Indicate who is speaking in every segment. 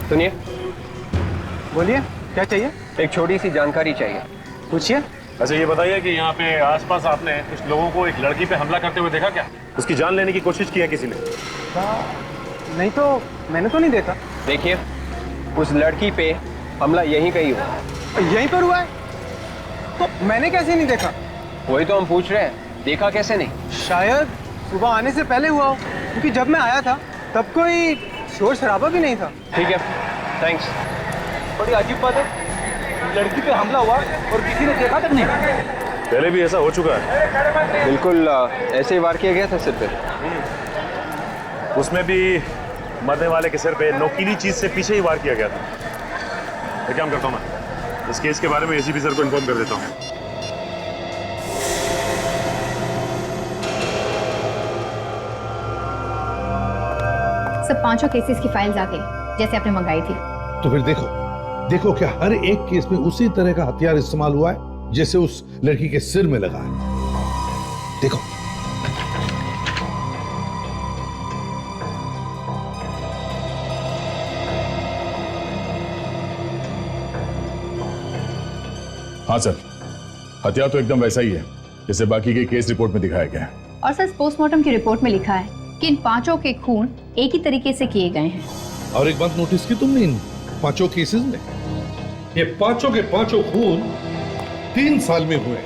Speaker 1: सुनिए।
Speaker 2: बोलिए, क्या चाहिए?
Speaker 1: एक छोटी सी जानकारी चाहिए।
Speaker 2: पूछिए।
Speaker 3: अच्छा ये बताइए कि यहाँ पे आसपास आपने कुछ लोगों को एक लड़की पे हमला करते हुए देखा क्या? उसकी जान लेने की कोशिश की है किसी ने?
Speaker 2: नहीं तो मैंने तो नहीं देखा।
Speaker 1: देखिए, उस लड़की पे हमला यहीं कहीं हुआ।
Speaker 2: यहीं पर हुआ है? तो मैंने कैसे नहीं देखा?
Speaker 1: वही तो हम पूछ रहे हैं, देखा कैसे नहीं?
Speaker 2: शायद सुबह आने से पहले हुआ हो, क्योंकि जब मैं आया था तब कोई शोर शराबा भी नहीं था।
Speaker 1: ठीक है, थैंक्स।
Speaker 2: बड़ी अजीब बात है, लड़की पे हमला हुआ और किसी ने देखा तक नहीं।
Speaker 3: पहले भी ऐसा हो चुका है।
Speaker 1: बिल्कुल ऐसे ही वार किया गया था सिर पे।
Speaker 3: उसमें भी मरने वाले के सिर पे नोकीली चीज से पीछे ही वार किया गया था। एक काम करता हूँ, मैं इस केस के बारे में एसीपी सर को इन्फॉर्म कर देता हूँ।
Speaker 4: सब 5 केसेस की फाइल्स आ गई जैसे आपने मंगाई थी।
Speaker 5: तो फिर देखो क्या हर एक केस में उसी तरह का हथियार इस्तेमाल हुआ है जैसे उस लड़की के सिर में लगा है। देखो
Speaker 6: हाँ सर, हथियार तो एकदम वैसा ही है जैसे बाकी के केस रिपोर्ट में दिखाया गया है।
Speaker 4: और सर पोस्टमार्टम की रिपोर्ट में लिखा है कि इन 5 के खून एक ही तरीके से किए गए हैं।
Speaker 5: और एक बात नोटिस की तुमने इन 5 केसेस में, ये 5 के 5 खून 3 साल में हुए,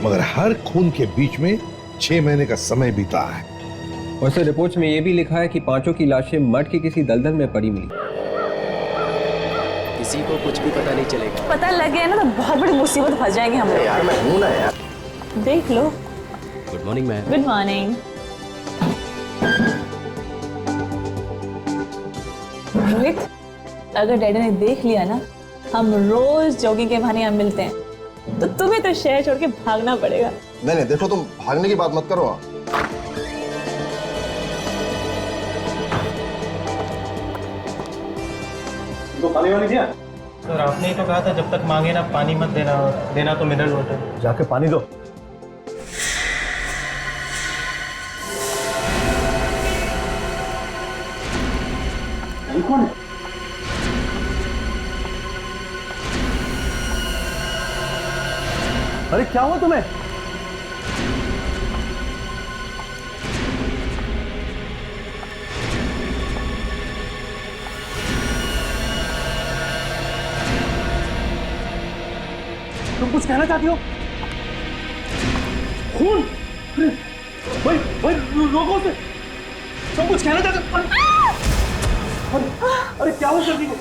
Speaker 5: मगर हर खून के बीच में 6 महीने का समय बीता है।
Speaker 1: और सर रिपोर्ट्स में ये भी लिखा है कि 5 की लाशें मठ के किसी दलदल में पड़ी मिली।
Speaker 7: किसी को कुछ भी पता नहीं चलेगा।
Speaker 8: पता लग गया ना तो बहुत बड़ी मुसीबत फंस जाएंगे हम लोग।
Speaker 7: यार मैं हूं ना यार।
Speaker 8: देख लो।
Speaker 7: Good morning ma'am.
Speaker 8: Good morning. Rohit, अगर डैडी ने देख लिया ना हम रोज जॉगिंग के बहाने यहाँ मिलते हैं, तो तुम्हें तो शहर छोड़ के भागना पड़ेगा।
Speaker 9: नहीं देखो, तुम भागने की बात मत करो।
Speaker 2: तो पानी वाली दिया? सर आपने ही तो कहा था जब तक मांगे ना पानी मत देना, देना तो मिनरल वाटर।
Speaker 3: जाके पानी दो।
Speaker 2: ये कौन है? अरे क्या हुआ तुम्हें? तुम कुछ कहना चाहती हो? खून? भाई भाई लोगों से तुम कुछ कहना चाहते हो? अरे क्या हुआ जल्दी को?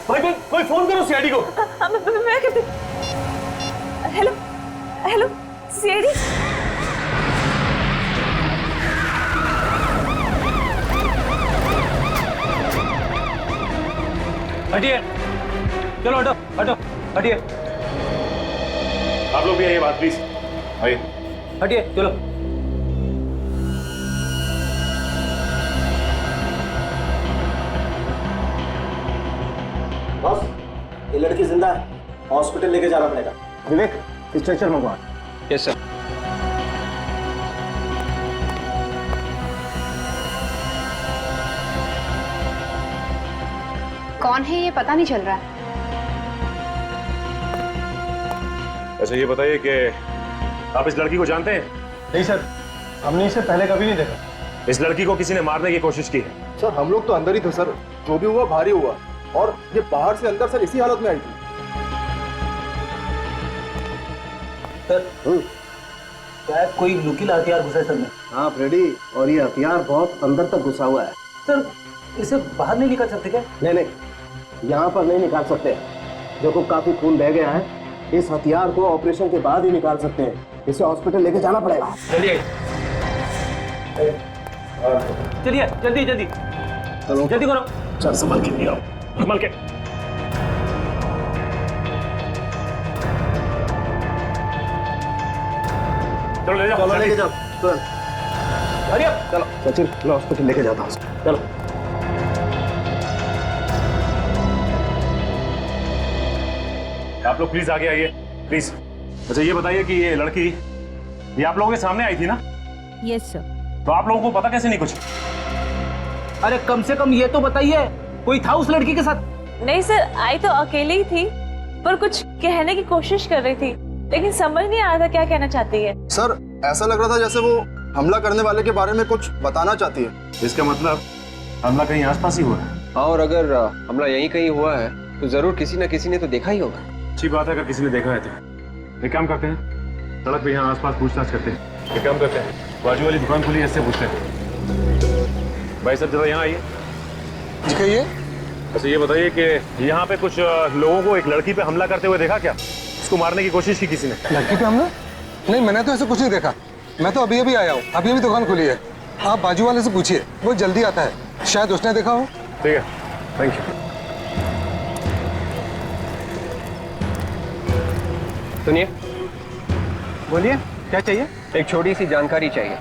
Speaker 2: भाई कोई फोन करो सीआईडी को।
Speaker 8: मैं कहती। Hello hello CID.
Speaker 2: हटिए, चलो हटो हटो हटिए।
Speaker 3: आप लोग भी आइए बात प्लीज। आइए।
Speaker 2: हटिए चलो।
Speaker 7: बॉस, ये लड़की जिंदा है, हॉस्पिटल लेके जाना पड़ेगा।
Speaker 2: विवेक, स्ट्रेचर मंगवा।
Speaker 1: Yes sir.
Speaker 4: कौन है ये पता नहीं चल रहा है।
Speaker 3: अच्छा ये बताइए कि आप इस लड़की को जानते हैं?
Speaker 2: नहीं सर, हमने इसे पहले कभी नहीं देखा।
Speaker 3: इस लड़की को किसी ने मारने की कोशिश की है।
Speaker 9: सर हम लोग तो अंदर ही थे सर, जो भी हुआ भारी हुआ, और ये बाहर से अंदर सर इसी हालत में आई थी।
Speaker 2: सर शायद कोई नुकीला हथियार घुसा है सर में।
Speaker 7: हाँ फ्रेडी, और ये हथियार बहुत अंदर तक घुसा हुआ है।
Speaker 2: सर इसे बाहर नहीं निकाल सकते क्या?
Speaker 7: नहीं, यहाँ पर नहीं निकाल सकते। देखो काफी खून बह गया है, इस हथियार को ऑपरेशन के बाद ही निकाल सकते हैं। इसे हॉस्पिटल लेके जाना पड़ेगा।
Speaker 2: चलिए चलिए, जल्दी जल्दी जल्दी करो।
Speaker 3: चल संभल के, आओ संभल के। चलो ले जाओ,
Speaker 7: लेके जाओ।
Speaker 2: अरे
Speaker 7: चलो सचिन, मैं हॉस्पिटल लेके जाता हूँ। चलो।
Speaker 3: आप लोग प्लीज आगे आइए, प्लीज। अच्छा ये बताइए कि ये लड़की ये आप लोगों के सामने आई थी ना?
Speaker 8: Yes sir.
Speaker 3: तो आप लोगों को पता कैसे नहीं कुछ?
Speaker 2: अरे कम से कम ये तो बताइए कोई था उस लड़की के साथ?
Speaker 8: नहीं सर, आई तो अकेली ही थी, पर कुछ कहने की कोशिश कर रही थी, लेकिन समझ नहीं आ रहा था क्या कहना चाहती है।
Speaker 9: सर ऐसा लग रहा था जैसे वो हमला करने वाले के बारे में कुछ बताना चाहती है।
Speaker 3: इसका मतलब हमला कहीं आसपास ही हुआ है।
Speaker 1: हाँ, और अगर हमला यहीं कहीं हुआ है तो जरूर किसी न किसी ने तो देखा ही होगा।
Speaker 3: अच्छी बात है अगर किसी ने देखा है तो। एक काम करते हैं, सड़क पे यहाँ आसपास पूछताछ करते हैं। एक काम करते हैं, बाजू वाली दुकान खुली है, इससे पूछते हैं। भाई साहब जरा यहाँ आइए।
Speaker 9: कहिए।
Speaker 3: अच्छा ये बताइए कि यहाँ पे कुछ लोगों को एक लड़की पे हमला करते हुए देखा क्या? उसको मारने की कोशिश की किसी ने?
Speaker 10: लड़की पे हमला? नहीं, मैंने तो ऐसा कुछ नहीं देखा। मैं तो अभी अभी आया हूँ, अभी अभी दुकान खुली है। आप बाजू वाले से पूछिए, वो जल्दी आता है, शायद उसने देखा हो।
Speaker 3: ठीक है, थैंक यू।
Speaker 1: सुनिए,
Speaker 2: बोलिए, क्या चाहिए?
Speaker 1: एक छोटी सी जानकारी चाहिए।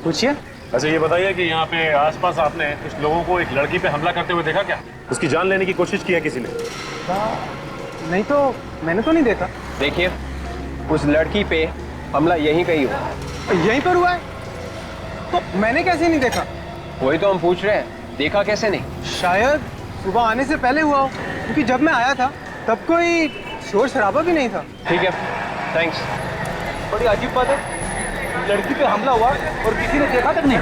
Speaker 2: पूछिए।
Speaker 3: अच्छा ये बताइए कि यहाँ पे आसपास आपने कुछ लोगों को एक लड़की पे हमला करते हुए देखा क्या? उसकी जान लेने की कोशिश की है किसी ने?
Speaker 2: नहीं तो मैंने तो नहीं देखा।
Speaker 1: देखिए, उस लड़की पे हमला यहीं कहीं हुआ।
Speaker 2: यहीं पर हुआ है तो मैंने कैसे नहीं देखा?
Speaker 1: वही तो हम पूछ रहे हैं, देखा कैसे नहीं?
Speaker 2: शायद सुबह आने से पहले हुआ हो, क्योंकि जब मैं आया था तब कोई शोर शराबा भी नहीं था।
Speaker 1: ठीक है, थैंक्स।
Speaker 2: बड़ी अजीब बात है, लड़की पे हमला हुआ और किसी ने देखा तक नहीं।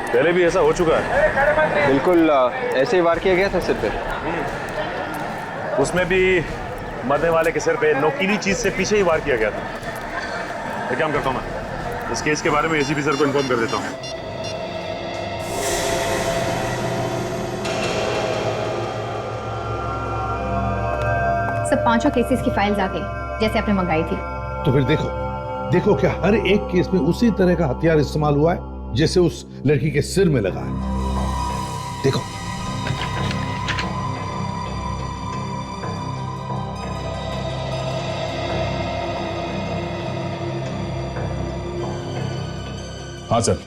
Speaker 3: पहले भी ऐसा हो चुका है।
Speaker 1: बिल्कुल ऐसे ही वार किया गया था सिर पे।
Speaker 3: उसमें भी मरने वाले के सिर पे नोकीली चीज से पीछे ही वार किया गया था। एक काम करता हूँ, मैं इस केस के बारे में एसीपी सर को इन्फॉर्म कर देता हूँ।
Speaker 4: सब पांचों केसेस की फाइल्स आ गई जैसे आपने मंगाई थी।
Speaker 5: तो फिर देखो, देखो क्या हर एक केस में उसी तरह का हथियार इस्तेमाल हुआ है जैसे उस लड़की के सिर में लगा है। देखो,
Speaker 6: हाँ सर,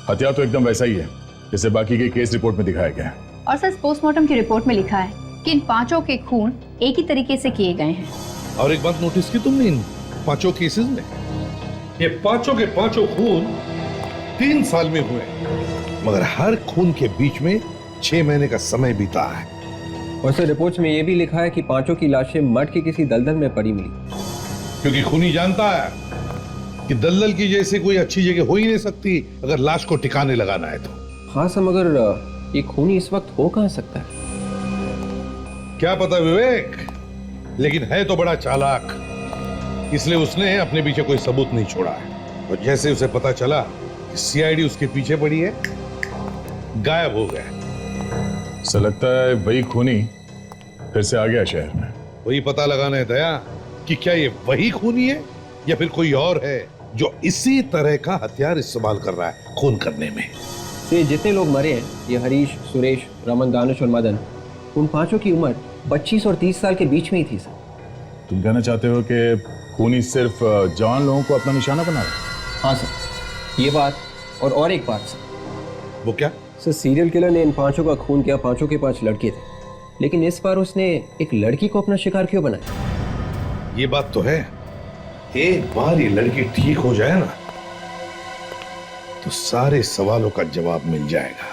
Speaker 6: हथियार तो एकदम वैसा ही है जैसे बाकी के केस रिपोर्ट में दिखाया गया है।
Speaker 4: और सर पोस्टमार्टम की रिपोर्ट में लिखा है कि इन पांचों के खून एक ही तरीके से किए गए हैं।
Speaker 5: और एक बात नोटिस की तुमने इन पांचों केसेस में? ये पांचों के पांचों खून 3 साल में हुए, मगर हर खून के बीच में 6 महीने का समय बीता है।
Speaker 1: और सर रिपोर्ट्स में ये भी लिखा है कि पांचों की लाशें मठ के किसी दलदल में पड़ी मिली।
Speaker 5: क्योंकि खूनी जानता है कि दलदल की जैसे कोई अच्छी जगह हो ही नहीं सकती अगर लाश को ठिकाने लगाना है तो।
Speaker 1: हाँ सर, मगर ये खूनी इस वक्त हो कहाँ सकता है?
Speaker 5: क्या पता विवेक, लेकिन है तो बड़ा चालाक, इसलिए उसने अपने पीछे कोई सबूत नहीं छोड़ा है। और जैसे उसे पता चला कि सीआईडी उसके पीछे पड़ी है, गायब हो गया।
Speaker 6: ऐसा लगता है वही खूनी फिर से आ गया शहर में।
Speaker 5: वही पता लगाना है दया कि क्या ये वही खूनी है या फिर कोई और है जो इसी तरह का हथियार इस्तेमाल कर रहा है खून करने में।
Speaker 1: ये जितने लोग मरे हैं, ये हरीश, सुरेश, रमन, दानिश और मदन, उन पांचों की उम्र 25 और 30 साल के बीच में ही थी सर।
Speaker 6: तुम कहना चाहते हो कि खूनी सिर्फ जवान लोगों को अपना निशाना बना रहा है?
Speaker 1: हाँ सर, ये बात और एक बात सर।
Speaker 5: वो क्या?
Speaker 1: सर सीरियल किलर ने इन पांचों का खून किया, पांचों के 5 लड़के थे, लेकिन इस बार उसने एक लड़की को अपना शिकार क्यों बनाया?
Speaker 5: ये बात तो है, एक बार ये लड़की ठीक हो जाए ना तो सारे सवालों का जवाब मिल जाएगा।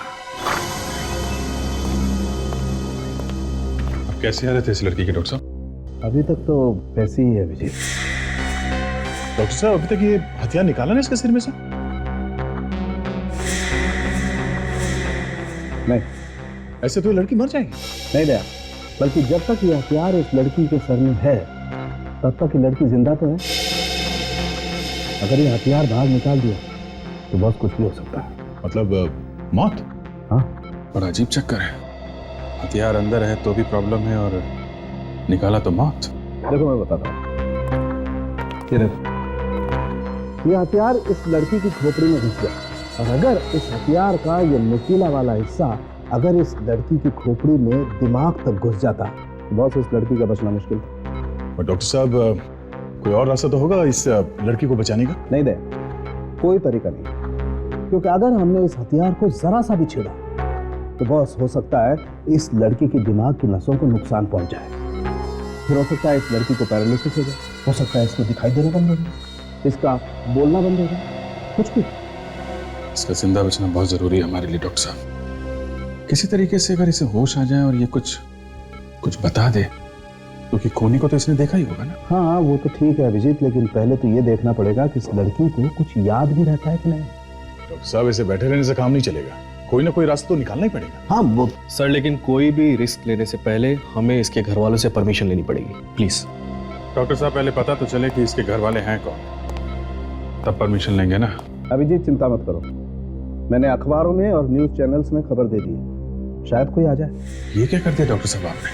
Speaker 6: आप कैसे आ रहे थे इस लड़की के डॉक्टर साहब?
Speaker 7: अभी तक तो वैसे ही है विजय।
Speaker 6: डॉक्टर साहब अभी तक ये हथियार निकाला ना इसके सिर में से?
Speaker 7: नहीं,
Speaker 6: ऐसे तो ये लड़की मर जाएगी।
Speaker 7: नहीं दया, बल्कि जब तक ये हथियार इस लड़की के सर में है तब तक ये लड़की जिंदा तो है। अगर ये हथियार बाहर निकाल दिया तो बहुत कुछ भी हो सकता है।
Speaker 6: मतलब मौत?
Speaker 7: हाँ,
Speaker 11: बड़ा अजीब चक्कर है, हथियार अंदर है तो भी प्रॉब्लम है और निकाला तो मौत।
Speaker 7: देखो मैं बताता हूँ, ये हथियार इस लड़की की खोपड़ी में घुस गया, और अगर इस हथियार का ये नुकीला वाला हिस्सा अगर इस लड़की की खोपड़ी में दिमाग तक घुस जाता तो बहुत इस लड़की का बचना मुश्किल था।
Speaker 6: और डॉक्टर साहब कोई और रास्ता तो होगा इस लड़की को बचाने का?
Speaker 7: नहीं दे, कोई तरीका नहीं, क्योंकि अगर हमने इस हथियार को जरा सा भी छेड़ा तो बॉस हो सकता है इस लड़की के दिमाग की नसों को नुकसान पहुंच जाए। फिर हो सकता है इस लड़की को पैरालिसिस हो जाए, हो सकता है इसको दिखाई देना बंद हो जाए, इसका बोलना बंद हो जाए, कुछ भी।
Speaker 11: इसका जिंदा बचना बहुत जरूरी है हमारे लिए डॉक्टर साहब। किसी तरीके से अगर इसे होश आ जाए और ये कुछ कुछ बता दे, क्योंकि खूनी को तो इसने देखा ही होगा ना।
Speaker 7: हाँ वो तो ठीक है अभिजीत, लेकिन पहले तो ये देखना पड़ेगा कि इस लड़की को कुछ याद भी रहता है कि नहीं।
Speaker 6: डॉक्टर साहब, ऐसे बैठे रहने से काम नहीं चलेगा, कोई ना कोई रास्ता तो निकालना ही पड़ेगा।
Speaker 7: हाँ वो
Speaker 12: सर, लेकिन कोई भी रिस्क लेने से पहले हमें इसके घर वालों से परमिशन लेनी पड़ेगी, प्लीज।
Speaker 11: डॉक्टर साहब, पहले पता तो चले कि इसके घर वाले हैं कौन, तब परमिशन लेंगे ना।
Speaker 7: अभिजीत चिंता मत करो, मैंने अखबारों में और न्यूज चैनल्स में खबर दे दी है, शायद कोई आ जाए।
Speaker 11: ये क्या कर दिया डॉक्टर साहब आपने?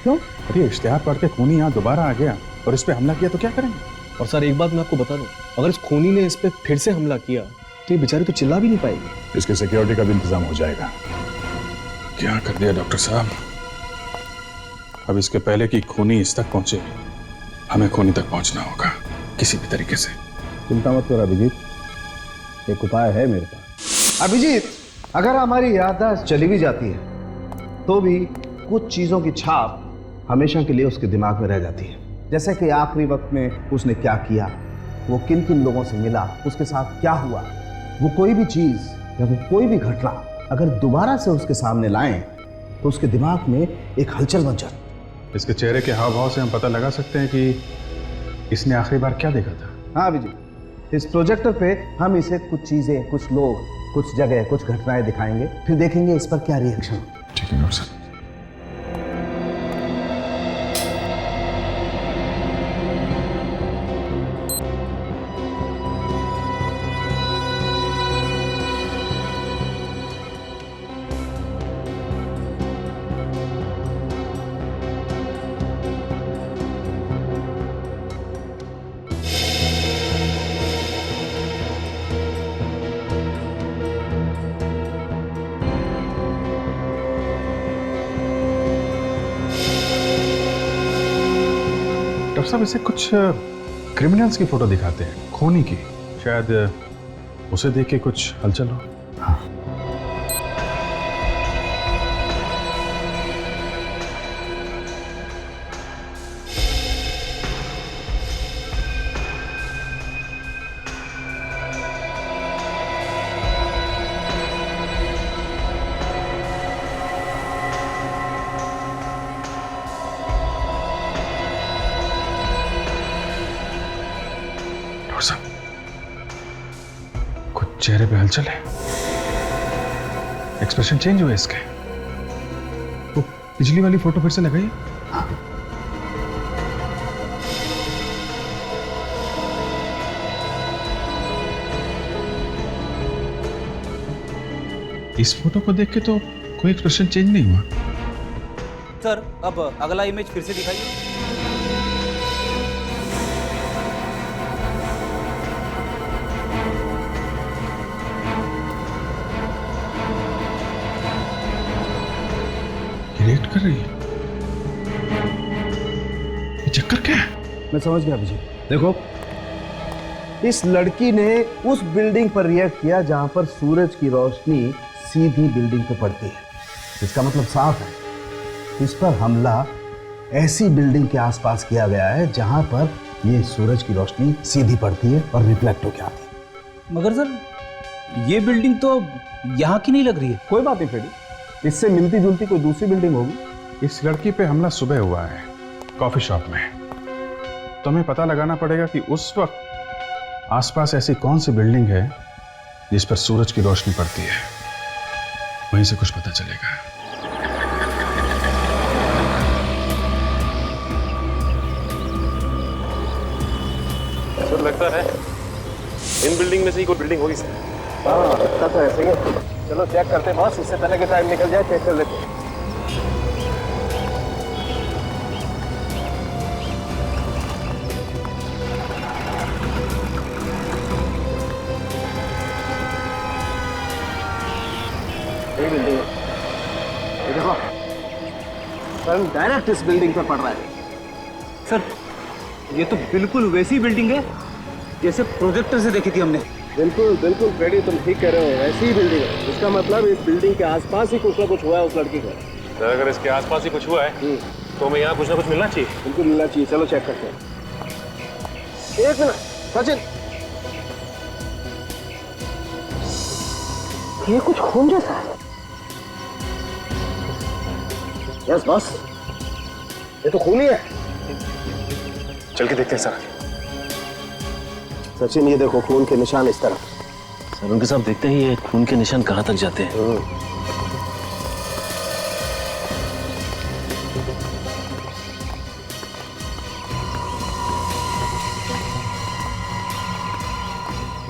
Speaker 7: क्यों?
Speaker 11: अरे इश्तेहार पढ़ के खूनी यहाँ दोबारा आ गया और इस पे हमला किया तो क्या करेंगे?
Speaker 12: और सर एक बात मैं आपको बता दूं, अगर इस खूनी ने इस पे फिर से हमला किया तो ये बेचारी तो चिल्ला भी नहीं पाएगी।
Speaker 6: इसके सिक्योरिटी का भी इंतजाम हो जाएगा।
Speaker 11: क्या कर दिया डॉक्टर साहब? अब इसके पहले कि खूनी इस तक पहुंचे, हमें खूनी तक पहुंचना होगा किसी भी तरीके से।
Speaker 7: चिंता मत करो अभिजीत, एक उपाय है मेरे पास। अभिजीत, अगर हमारी याददाश्त चली भी जाती है तो भी कुछ चीजों की छाप हमेशा के लिए उसके दिमाग में रह जाती है। जैसे कि आखिरी वक्त में उसने क्या किया, वो किन किन लोगों से मिला, उसके साथ क्या हुआ, वो कोई भी चीज या वो कोई भी घटना अगर दोबारा से उसके सामने लाएं तो उसके दिमाग में एक हलचल मच जाती।
Speaker 11: इसके चेहरे के हाव भाव से हम पता लगा सकते हैं कि इसने आखिरी बार क्या देखा था।
Speaker 7: हाँ अभिजीत, इस प्रोजेक्टर पे हम इसे कुछ चीजें, कुछ लोग, कुछ जगह, कुछ घटनाएं दिखाएंगे, फिर देखेंगे इस पर क्या रिएक्शन।
Speaker 11: ठीक है डॉक्टर साहब। डॉक्टर साहब, इसे कुछ क्रिमिनल्स की फोटो दिखाते हैं, खूनी की, शायद उसे देख के कुछ हलचल हो।
Speaker 7: हाँ।
Speaker 11: कुछ चेहरे पे हलचल है, एक्सप्रेशन चेंज हुए इसके। वो पिछली वाली फोटो फिर से लगाइए। इस फोटो को देख के तो कोई एक्सप्रेशन चेंज नहीं हुआ।
Speaker 13: सर अब अगला इमेज फिर से दिखाइए।
Speaker 11: रिएक्ट कर रही है, ये चक्कर क्या है?
Speaker 7: मैं समझ गया अभिजीत। देखो, इस लड़की ने उस बिल्डिंग पर रिएक्ट किया जहां पर सूरज की रोशनी सीधी बिल्डिंग पे पड़ती है। इसका मतलब साफ है, इस पर हमला ऐसी बिल्डिंग के आसपास किया गया है जहां पर ये सूरज की रोशनी सीधी पड़ती है और रिफ्लेक्ट होकर आती है।
Speaker 13: मगर सर, ये बिल्डिंग तो यहाँ की नहीं लग रही है।
Speaker 7: कोई बात नहीं फ्रेडी, इससे मिलती जुलती कोई दूसरी बिल्डिंग होगी।
Speaker 11: इस लड़की पे हमला सुबह हुआ है कॉफी शॉप में, तो हमें पता लगाना पड़ेगा कि उस वक्त आसपास ऐसी कौन सी बिल्डिंग है जिस पर सूरज की रोशनी पड़ती है। वहीं से कुछ पता चलेगा।
Speaker 3: सर लगता है इन बिल्डिंग में से ही कोई बिल्डिंग होगी सर।
Speaker 7: हाँ लगता तो ऐसे ही। चलो चेक करते हैं बॉस, इससे पहले कि टाइम निकल जाए, चेक कर लेते हैं। बिल्डिंग ये देखो, सन डायरेक्ट इस बिल्डिंग पर पड़ रहा है।
Speaker 13: सर ये तो बिल्कुल वैसी बिल्डिंग है जैसे प्रोजेक्टर से देखी थी हमने।
Speaker 7: बिल्कुल बिल्कुल फ्रेडी, तुम ठीक कह रहे हो, ऐसी ही बिल्डिंग है। इसका मतलब इस बिल्डिंग के आसपास ही कुछ ना कुछ हुआ है उस लड़की का।
Speaker 3: सर अगर इसके आसपास ही कुछ हुआ है तो हमें यहाँ कुछ ना कुछ मिलना चाहिए।
Speaker 7: बिल्कुल मिलना चाहिए, चलो चेक करते हैं। एक मिनट सचिन, ये कुछ खून जैसा है। यस बॉस, ये तो खून ही है।
Speaker 3: चल के देखते हैं सर।
Speaker 7: सचिन ये देखो खून के निशान इस तरफ।
Speaker 13: सर उनके साथ देखते ही ये खून के निशान कहाँ तक जाते हैं।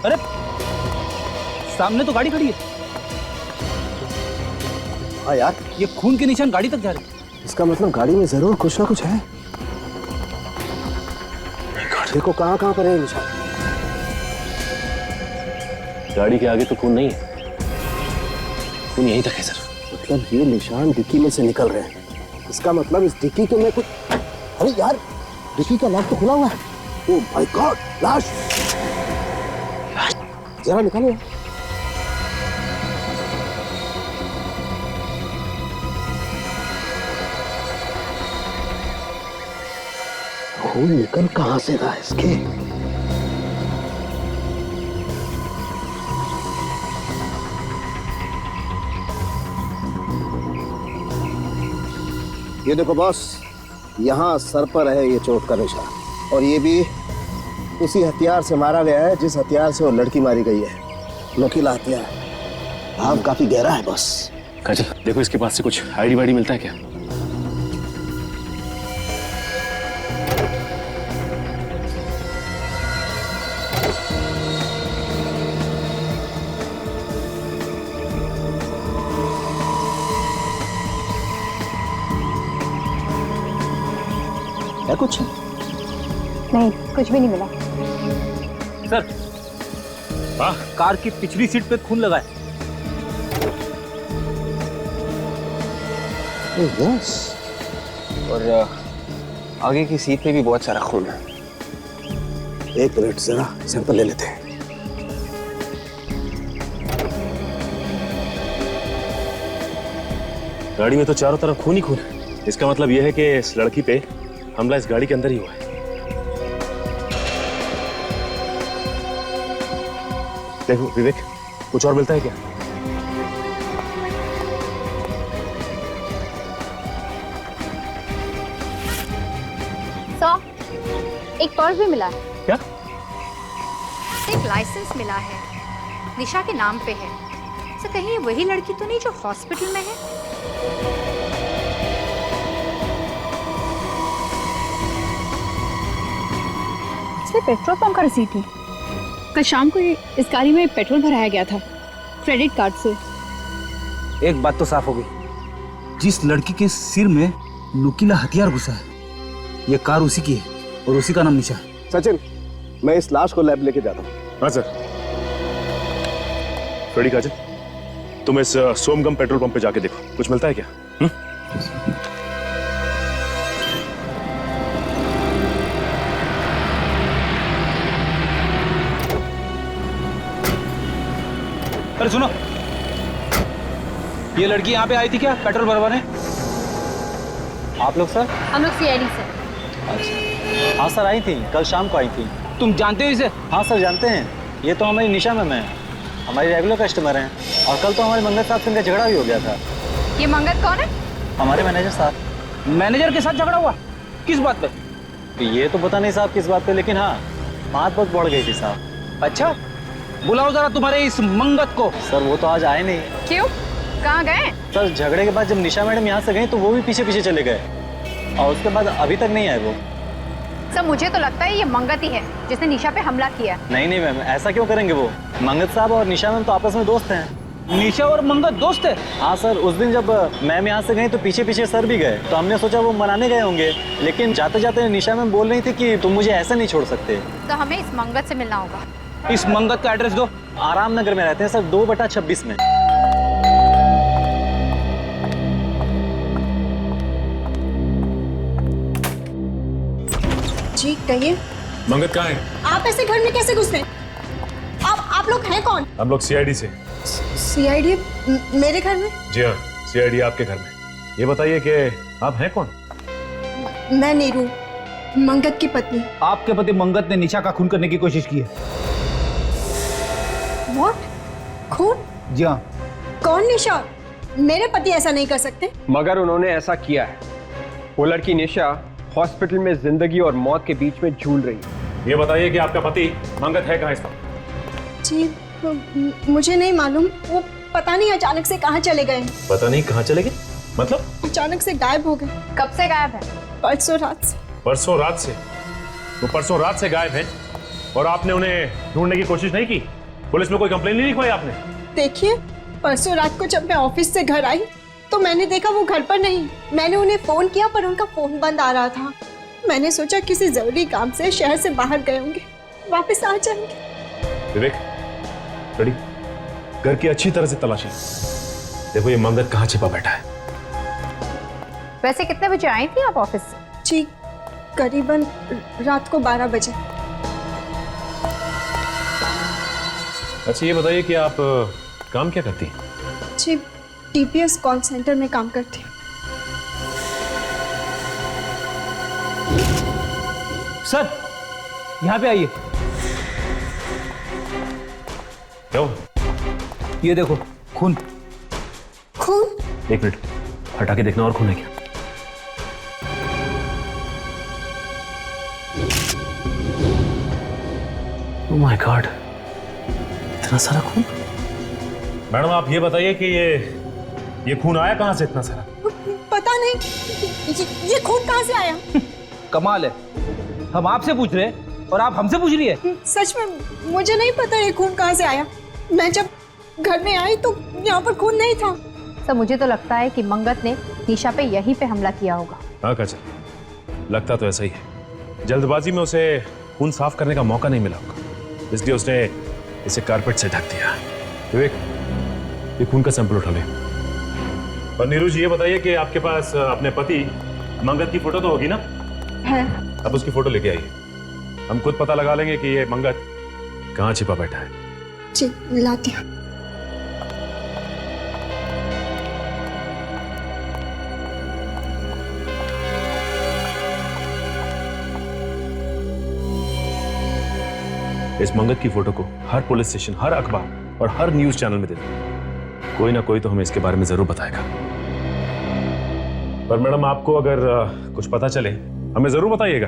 Speaker 13: अरे सामने तो गाड़ी खड़ी है।
Speaker 7: हाँ यार,
Speaker 13: ये खून के निशान गाड़ी तक जा रहे हैं।
Speaker 7: इसका मतलब गाड़ी में जरूर कुछ ना कुछ है। देखो कहाँ कहाँ पर है निशान।
Speaker 13: गाड़ी के आगे तो खून नहीं है, खून यहीं तक है सर।
Speaker 7: मतलब ये निशान डिक्की में से निकल रहे हैं। इसका मतलब इस डिक्की के में कुछ। अरे यार, डिक्की का लॉक तो खुला हुआ है। ओह माय गॉड, लाश जरा निकालो। खून निकल कहां से रहा है इसके? ये देखो बॉस, यहां सर पर है ये चोट का निशान, और ये भी उसी हथियार से मारा गया है जिस हथियार से वो लड़की मारी गई है। नुकीला हथियार। भाव काफी गहरा है बॉस।
Speaker 3: काजल देखो इसके पास से कुछ आईडी वाईडी मिलता है क्या?
Speaker 7: है कुछ?
Speaker 4: नहीं, कुछ भी नहीं मिला।
Speaker 13: सर कार की पिछली सीट पे खून लगा है।
Speaker 7: यस,
Speaker 1: और आगे की सीट पे भी बहुत सारा खून है।
Speaker 7: एक मिनट, जरा सैंपल ले लेते हैं।
Speaker 3: गाड़ी में तो चारों तरफ खून ही खून है। इसका मतलब यह है कि इस लड़की पे हमला इस गाड़ी के अंदर ही हुआ है। देखो विवेक, कुछ और मिलता है क्या?
Speaker 4: एक पर्स भी मिला है।
Speaker 3: क्या?
Speaker 14: एक लाइसेंस मिला है, निशा के नाम पे है। सर कहीं ये वही लड़की तो नहीं जो हॉस्पिटल में है?
Speaker 4: इसमें पेट्रोल पंप का रसीद है। कल शाम को इस गाड़ी में पेट्रोल भराया गया था क्रेडिट कार्ड से।
Speaker 13: एक बात तो साफ हो गई, जिस लड़की के सिर में नुकीला हथियार घुसा है, ये कार उसी की है और उसी का नाम निशा है।
Speaker 7: सचिन, मैं इस लाश को लैब लेके जाता हूँ।
Speaker 3: हाँ सर। फ्रेडी, काजल तुम इस सोमगम पेट्रोल पंप पे जाके देखो, कुछ मिलता है क्या?
Speaker 13: अरे सुनो, ये लड़की यहाँ पे आई थी क्या पेट्रोल भरवाने?
Speaker 8: आप लोग सर?
Speaker 14: हम लोग सीआईडी से।
Speaker 13: हाँ सर, आई थी, कल शाम को आई थी। तुम जानते हो इसे? हाँ सर जानते हैं, ये तो हमारी निशा मैम है, हमारी रेगुलर कस्टमर हैं। और कल तो हमारे मंगत साहब से इनका झगड़ा भी हो गया था।
Speaker 14: ये मंगत कौन है?
Speaker 13: हमारे मैनेजर साहब। मैनेजर के साथ झगड़ा हुआ? किस बात पे? ये तो पता नहीं साहब किस बात पे, लेकिन हाँ बात बहुत बढ़ गई थी साहब। अच्छा, बुलाओ जरा तुम्हारे इस मंगत को। सर वो तो आज आए नहीं।
Speaker 14: क्यों, कहाँ गए?
Speaker 13: सर झगड़े के बाद जब निशा मैडम यहाँ से गई तो वो भी पीछे पीछे चले गए, और उसके बाद अभी तक नहीं आए वो।
Speaker 14: सर मुझे तो लगता है ये मंगत ही है जिसने निशा पे हमला किया।
Speaker 13: नहीं नहीं मैम, ऐसा क्यों करेंगे वो? मंगत साहब और निशा मैम तो आपस में दोस्त हैं। निशा और मंगत दोस्त है? हाँ सर, उस दिन जब मैम यहाँ से गई तो पीछे पीछे सर भी गए, तो हमने सोचा वो मनाने गए होंगे, लेकिन जाते जाते निशा मैम बोल रही थी कि तुम मुझे ऐसे नहीं छोड़ सकते।
Speaker 14: तो हमें इस मंगत से मिलना होगा।
Speaker 13: इस मंगत का एड्रेस दो। आराम नगर में रहते हैं सर, 2/26 में।
Speaker 15: जी कहिए।
Speaker 3: मंगत कहाँ है?
Speaker 15: आप ऐसे घर में कैसे घुसे? आप लोग हैं कौन?
Speaker 3: हम लोग सीआईडी से।
Speaker 15: सीआईडी मेरे घर में?
Speaker 3: जी हाँ, सीआईडी आपके घर में। ये बताइए कि आप हैं कौन?
Speaker 15: मैं नीरू, मंगत की पत्नी।
Speaker 13: आपके पति मंगत ने निशा का खून करने की कोशिश की है।
Speaker 15: What? खून?
Speaker 13: जी हाँ।
Speaker 15: कौन निशा? मेरे पति ऐसा नहीं कर सकते।
Speaker 1: मगर उन्होंने ऐसा किया है। वो लड़की निशा हॉस्पिटल में जिंदगी और मौत के बीच में झूल रही है।
Speaker 3: ये बताइए कि आपका पति मंगत है कहाँ इस वक्त?
Speaker 15: जी मुझे नहीं मालूम, वो पता नहीं अचानक से कहाँ चले गए।
Speaker 3: पता नहीं कहाँ चले गए? मतलब
Speaker 15: अचानक से गायब हो गए।
Speaker 14: कब से गायब है?
Speaker 15: परसों रात से।
Speaker 3: परसों रात से? वो परसों रात से गायब है और आपने उन्हें ढूंढने की कोशिश नहीं की? पुलिस में कोई कंप्लेन नहीं लिखवाई आपने?
Speaker 15: देखिए, परसों रात को जब मैं ऑफिस से घर आई तो मैंने देखा वो घर पर नहीं। मैंने उन्हें फोन किया पर उनका फोन बंद आ रहा था। मैंने सोचा किसी जरूरी काम से शहर से बाहर गए होंगे, वापस आ जाएंगे।
Speaker 3: विवेक, रेडी? घर की अच्छी तरह से तलाशी। देखो ये मंगत कहाँ छिपा बैठा है।
Speaker 14: वैसे कितने बजे आई थी आप ऑफिस से?
Speaker 15: जी करीबन रात को 12 बजे।
Speaker 3: अच्छा ये बताइए कि आप काम क्या करती हैं?
Speaker 15: जी TPS कॉल सेंटर में काम करती हूँ।
Speaker 12: सर यहाँ पे आइए।
Speaker 3: क्या हुआ?
Speaker 12: ये देखो खून।
Speaker 15: खून?
Speaker 3: एक मिनट हटा के देखना, और खून है क्या? ओह माय गॉड, इतना सारा खून। मैडम आप ये बताइए कि ये खून आया कहाँ से इतना सारा?
Speaker 15: पता नहीं, ये खून कहाँ से आया?
Speaker 12: कमाल है, हम आपसे पूछ रहे हैं और आप हमसे पूछ रही है।
Speaker 15: सच में मुझे नहीं पता ये खून कहाँ से आया। मैं जब घर में आई तो यहाँ पर खून नहीं था।
Speaker 14: सर मुझे तो लगता है कि मंगत ने निशा पे यहीं पे हमला किया होगा।
Speaker 3: हाँ काजल, लगता तो ऐसा ही है। जल्दबाजी में उसे खून साफ करने का मौका नहीं मिला होगा, इसलिए उसने इसे कारपेट से ढक दिया। विवेक, ये खून का सैंपल उठा ले। और नीरू जी ये बताइए कि आपके पास अपने पति मंगत की फोटो तो होगी ना?
Speaker 15: है।
Speaker 3: अब उसकी फोटो लेके आइए, हम खुद पता लगा लेंगे कि ये मंगत कहाँ छिपा बैठा है।
Speaker 15: जी लाती हूँ।
Speaker 3: इस मंगत की फोटो को हर पुलिस स्टेशन, हर अखबार और हर न्यूज चैनल में दे दो। कोई ना कोई तो हमें इसके बारे में जरूर बताएगा। पर मैडम आपको अगर कुछ पता चले हमें जरूर बताइएगा।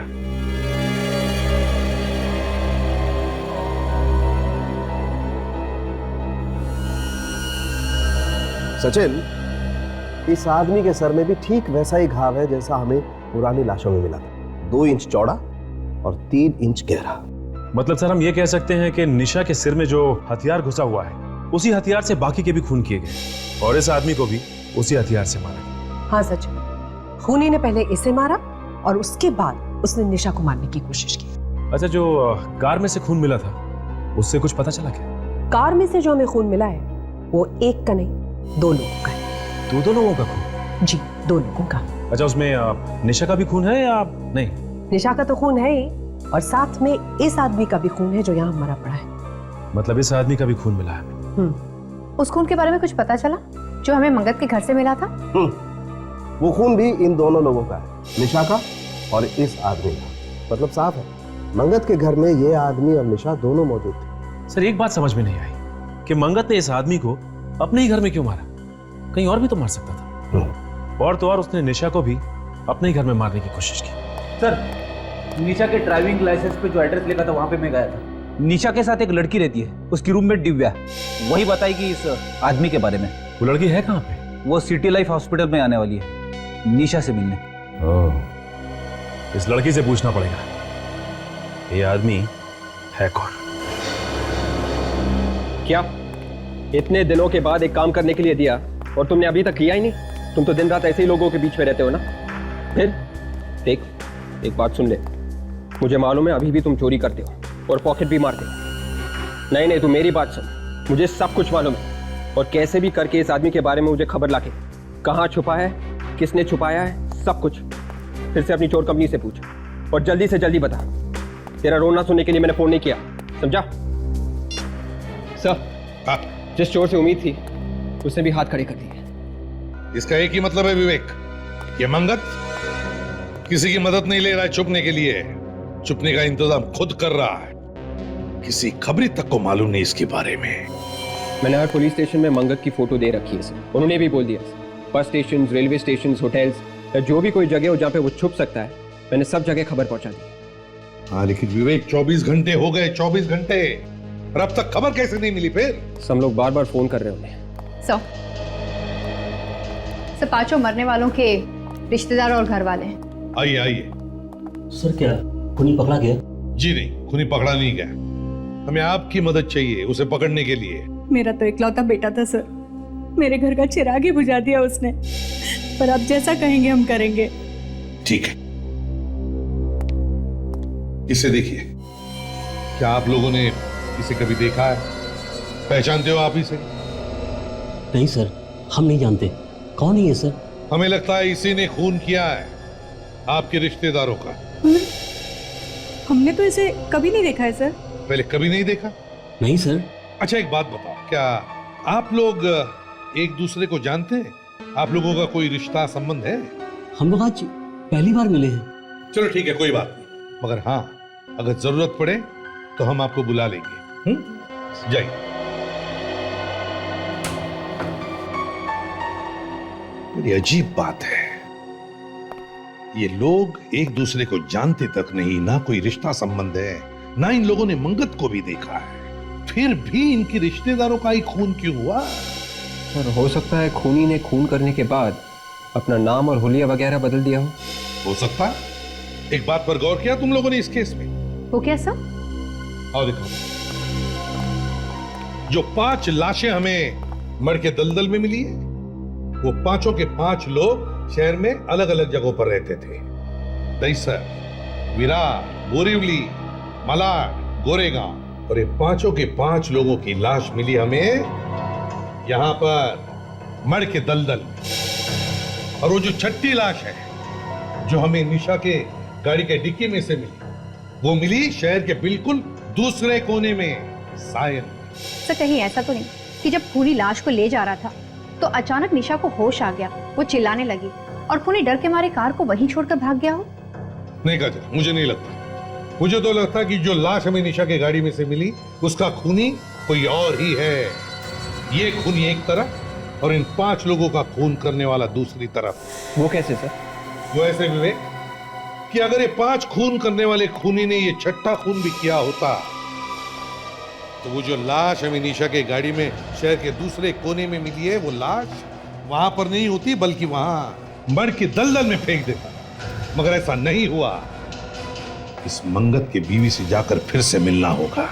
Speaker 7: सचिन, इस आदमी के सर में भी ठीक वैसा ही घाव है जैसा हमें पुरानी लाशों में मिला था। 2 इंच चौड़ा और 3 इंच गहरा।
Speaker 3: मतलब सर हम ये कह सकते हैं कि निशा के सिर में जो हथियार घुसा हुआ है उसी हथियार से बाकी के भी खून किए गए और इस आदमी को भी उसी हथियार से मारा।
Speaker 16: हाँ सच, खूनी ने पहले इसे मारा और उसके बाद उसने निशा को मारने की कोशिश की।
Speaker 3: अच्छा, जो कार में से खून मिला था उससे कुछ पता चला क्या?
Speaker 16: कार में से जो हमें खून मिला है वो एक का नहीं 2 लोगों का है।
Speaker 3: 2 लोगों का खून?
Speaker 16: जी 2 लोगों का।
Speaker 3: अच्छा, उसमें निशा का भी खून है या नहीं?
Speaker 16: निशा का तो खून है ही और साथ में इस आदमी का भी खून है जो यहाँ मरा पड़ा है।
Speaker 3: मतलब इस आदमी का भी खून मिला है?
Speaker 14: उस खून के बारे में कुछ पता चला जो हमें मंगत के घर से मिला था?
Speaker 7: वो खून भी इन दोनों लोगों का है, निशा का और इस आदमी का। मतलब साफ है, मंगत के घर में ये आदमी और निशा दोनों मौजूद थे।
Speaker 3: सर एक बात समझ में नहीं आई कि मंगत ने इस आदमी को अपने ही घर में क्यों मारा? कहीं और भी तो मार सकता था। और तो और उसने निशा को भी अपने ही घर में मारने की कोशिश की।
Speaker 12: सर निशा के ड्राइविंग लाइसेंस पे जो एड्रेस लिखा था वहां पे मैं गया था। निशा के साथ एक लड़की रहती है, उसकी रूममेट दिव्या, वही बताएगी इस आदमी के बारे में।
Speaker 3: वो लड़की है कहाँ पे?
Speaker 12: वो सिटी लाइफ हॉस्पिटल में आने वाली है निशा से मिलने।
Speaker 3: इस लड़की से पूछना पड़ेगा ये आदमी है कौन।
Speaker 1: क्या इतने दिनों के बाद एक काम करने के लिए दिया और तुमने अभी तक किया ही नहीं? तुम तो दिन रात ऐसे ही लोगों के बीच में रहते हो ना। फिर देख, एक बात सुन ले, मुझे मालूम है अभी भी तुम चोरी करते हो और पॉकेट भी मारते हो। नहीं तू मेरी बात सुन, मुझे सब कुछ मालूम है और कैसे भी करके इस आदमी के बारे में मुझे खबर लाके कहाँ छुपा है, किसने छुपाया है, सब कुछ फिर से अपनी चोर कंपनी से पूछ और जल्दी से जल्दी बता। तेरा रोना सुनने के लिए मैंने फोन नहीं किया, समझा? सर, जिस चोर से उम्मीद थी उसने भी हाथ खड़े कर दिए।
Speaker 5: इसका एक ही मतलब है विवेक, ये मंगत किसी की मदद नहीं ले रहा है छुपने के लिए, छुपने का इंतजाम खुद कर रहा है। किसी खबरी तक को मालूम नहीं इसके बारे में।
Speaker 1: मैंने हर पुलिस स्टेशन में मंगत की फोटो दे रखी है सर। उन्होंने भी बोल दिया bus station, railway station, hotels या जो भी कोई जगह हो जहाँ पे वो छुप सकता है, मैंने सब जगह खबर पहुंचा दी।
Speaker 5: हाँ लेकिन विवेक 24 घंटे हो गए, 24 घंटे, और अब तक खबर कैसे नहीं मिली फिर?
Speaker 1: सब लोग बार बार फोन कर रहे होंगे।
Speaker 4: सर पांचों मरने वालों के रिश्तेदार और घर वाले हैं।
Speaker 5: आइए आइए।
Speaker 17: सर क्या खूनी पकड़ा गया?
Speaker 5: जी नहीं, खूनी पकड़ा नहीं गया। हमें आपकी मदद चाहिए उसे पकड़ने के लिए।
Speaker 15: मेरा तो इकलौता बेटा था सर, मेरे घर का चिराग ही बुझा दिया उसने। पर आप जैसा कहेंगे हम करेंगे।
Speaker 5: ठीक है, इसे देखिए। क्या आप लोगों ने इसे कभी देखा है? पहचानते हो आप इसे?
Speaker 17: नहीं सर, हम नहीं जानते। कौन है ये सर?
Speaker 5: हमें लगता है इसी ने खून किया है आपके रिश्तेदारों का।
Speaker 15: हमने तो इसे कभी नहीं देखा है सर।
Speaker 5: पहले कभी नहीं देखा?
Speaker 17: नहीं सर।
Speaker 5: अच्छा एक बात बताओ, क्या आप लोग एक दूसरे को जानते हैं? आप लोगों का कोई रिश्ता संबंध है?
Speaker 17: हम लोग आज पहली बार मिले हैं।
Speaker 5: चलो ठीक है, कोई बात नहीं, मगर हाँ अगर जरूरत पड़े तो हम आपको बुला लेंगे। जाइए। बड़ी अजीब बात है, ये लोग एक दूसरे को जानते तक नहीं, ना कोई रिश्ता संबंध है, ना इन लोगों ने मंगत को भी देखा है, फिर भी इनके रिश्तेदारों का ही खून क्यों हुआ?
Speaker 1: सर हो सकता है खूनी ने खून करने के बाद अपना नाम और हुलिया वगैरह बदल दिया
Speaker 5: हो सकता है। एक बात पर गौर किया तुम लोगों ने इस केस में?
Speaker 4: वो क्या सर?
Speaker 5: और देखो, जो 5 लाशें हमें मर के दलदल में मिली है, वो पांचों के 5 लोग शहर में अलग अलग जगहों पर रहते थे। दहीसर, विरार, बोरीवली, मलाड, गोरेगांव, और ये पांचों के 5 लोगों की लाश मिली हमें यहां पर मर के दलदल में। और वो जो 6ठी लाश है जो हमें निशा के गाड़ी के डिक्की में से मिली, वो मिली शहर के बिल्कुल दूसरे कोने में, सायन।
Speaker 4: सर कहीं ऐसा तो नहीं कि जब खूनी लाश को ले जा रहा था तो अचानक निशा को होश आ गया, वो चिल्लाने लगी और खूनी डर के मारे कार को वहीं छोड़कर भाग गया हो?
Speaker 5: नहीं काजल, मुझे नहीं लगता। मुझे तो लगता कि जो लाश हमें निशा के गाड़ी में से मिली उसका खूनी कोई और ही है। ये खूनी एक तरफ और इन 5 लोगों का खून करने वाला दूसरी तरफ।
Speaker 1: वो कैसे सर?
Speaker 5: वो ऐसे विवेक कि अगर ये 5 खून करने वाले खूनी ने ये 6ठा खून भी किया होता तो वो जो लाश हमें निशा के गाड़ी में शहर के दूसरे कोने में मिली है, वो लाश वहां पर नहीं होती बल्कि वहां मर के दलदल में फेंक देता। मगर ऐसा नहीं हुआ। इस मंगत के बीवी से जाकर फिर से मिलना होगा।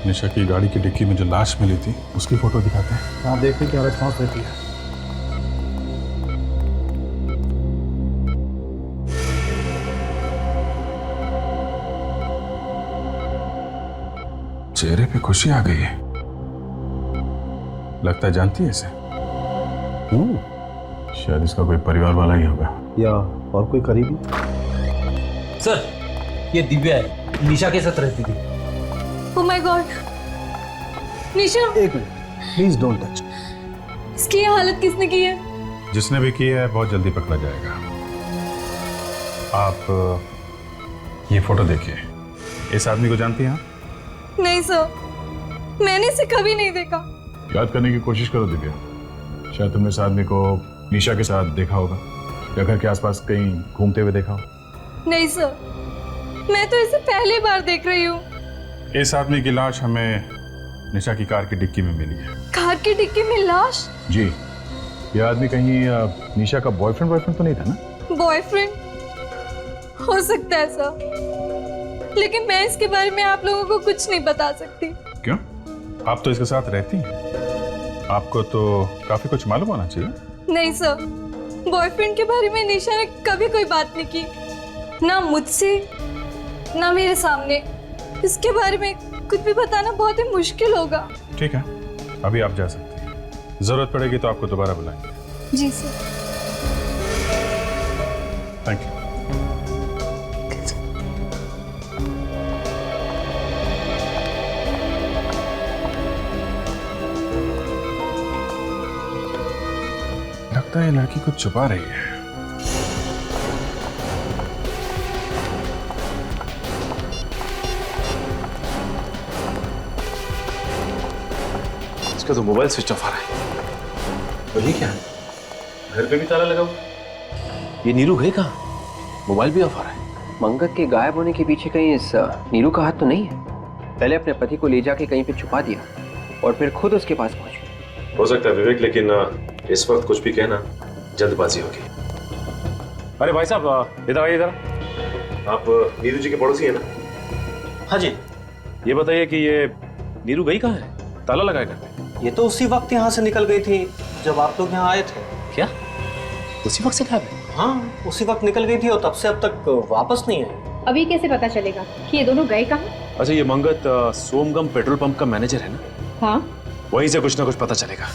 Speaker 11: निशा की गाड़ी की डिक्की में जो लाश मिली थी उसकी फोटो दिखाते हैं।
Speaker 2: हाँ देखते क्या रिस्पॉन्स रहती है।
Speaker 11: चेहरे पे खुशी आ गई है, लगता है जानती है इसे। शायद इसका कोई परिवार वाला ही होगा
Speaker 2: या और कोई करीबी।
Speaker 12: सर ये दिव्या है, निशा के साथ रहती थी।
Speaker 15: ओह माय गॉड, निशा।
Speaker 7: एक मिनट प्लीज डोंट टच।
Speaker 15: इसकी ये हालत किसने की है?
Speaker 11: जिसने भी किया है बहुत जल्दी पकड़ा जाएगा। आप ये फोटो देखिए, इस आदमी को जानती हैं आप?
Speaker 15: नहीं सर, मैंने इसे कभी नहीं देखा।
Speaker 6: याद करने की कोशिश करो दिव्या, शायद तुमने इस आदमी को निशा के साथ देखा होगा या घर के आसपास कहीं घूमते हुए देखा हो।
Speaker 15: नहीं सर, मैं तो इसे पहली बार देख रही हूँ।
Speaker 11: इस आदमी की लाश हमें निशा की कार की डिक्की में मिली है।
Speaker 15: कार की डिक्की में लाश?
Speaker 6: जी, यह आदमी कहीं निशा का बॉयफ्रेंड तो नहीं था ना?
Speaker 15: बॉयफ्रेंड हो सकता है सर, लेकिन मैं इसके बारे में आप लोगों को कुछ नहीं बता सकती।
Speaker 11: क्यों? आप तो इसके साथ रहती हैं, आपको तो काफी कुछ मालूम होना चाहिए।
Speaker 15: नहीं सर, बॉयफ्रेंड के बारे में निशा ने कभी कोई बात नहीं की, ना मुझसे ना मेरे सामने। इसके बारे में कुछ भी बताना बहुत ही मुश्किल होगा।
Speaker 11: ठीक है, अभी आप जा सकते हैं, जरूरत पड़ेगी तो आपको दोबारा बुलाएंगे।
Speaker 15: जी सर।
Speaker 11: Thank you. लगता है ये लड़की कुछ छुपा रही है।
Speaker 3: इसका तो मोबाइल स्विच ऑफ आ रहा है। और ये क्या है? घर पे भी ताला लगा हुआ। ये नीरू गई कहाँ? मोबाइल भी ऑफ आ रहा है।
Speaker 1: मंगत के गायब होने के पीछे कहीं इस नीरू का हाथ तो नहीं है? पहले अपने पति को ले जाके कहीं पे छुपा दिया और फिर खुद उसके पास पहुंची।
Speaker 3: हो सकता है विवेक, लेकिन इस वक्त कुछ भी कहना जल्दबाजी होगी। अरे भाई साहब, इधर आइए। इधर आप नीरू जी के पड़ोसी हैं ना?
Speaker 13: हाँ जी।
Speaker 3: ये बताइए कि ये नीरू गई कहाँ है? ताला लगाया घर पे?
Speaker 13: ये तो उसी वक्त यहाँ से निकल गई थी जब आप लोग यहाँ आए थे।
Speaker 3: क्या उसी वक्त से गायब है?
Speaker 13: हाँ, उसी वक्त निकल गई थी और तब से अब तक वापस नहीं आई।
Speaker 4: अभी कैसे पता चलेगा कि ये दोनों गए कहाँ?
Speaker 3: अच्छा, ये मंगत सोमगम पेट्रोल पंप का मैनेजर है ना?
Speaker 4: हाँ।
Speaker 3: वहीं से कुछ ना कुछ पता चलेगा।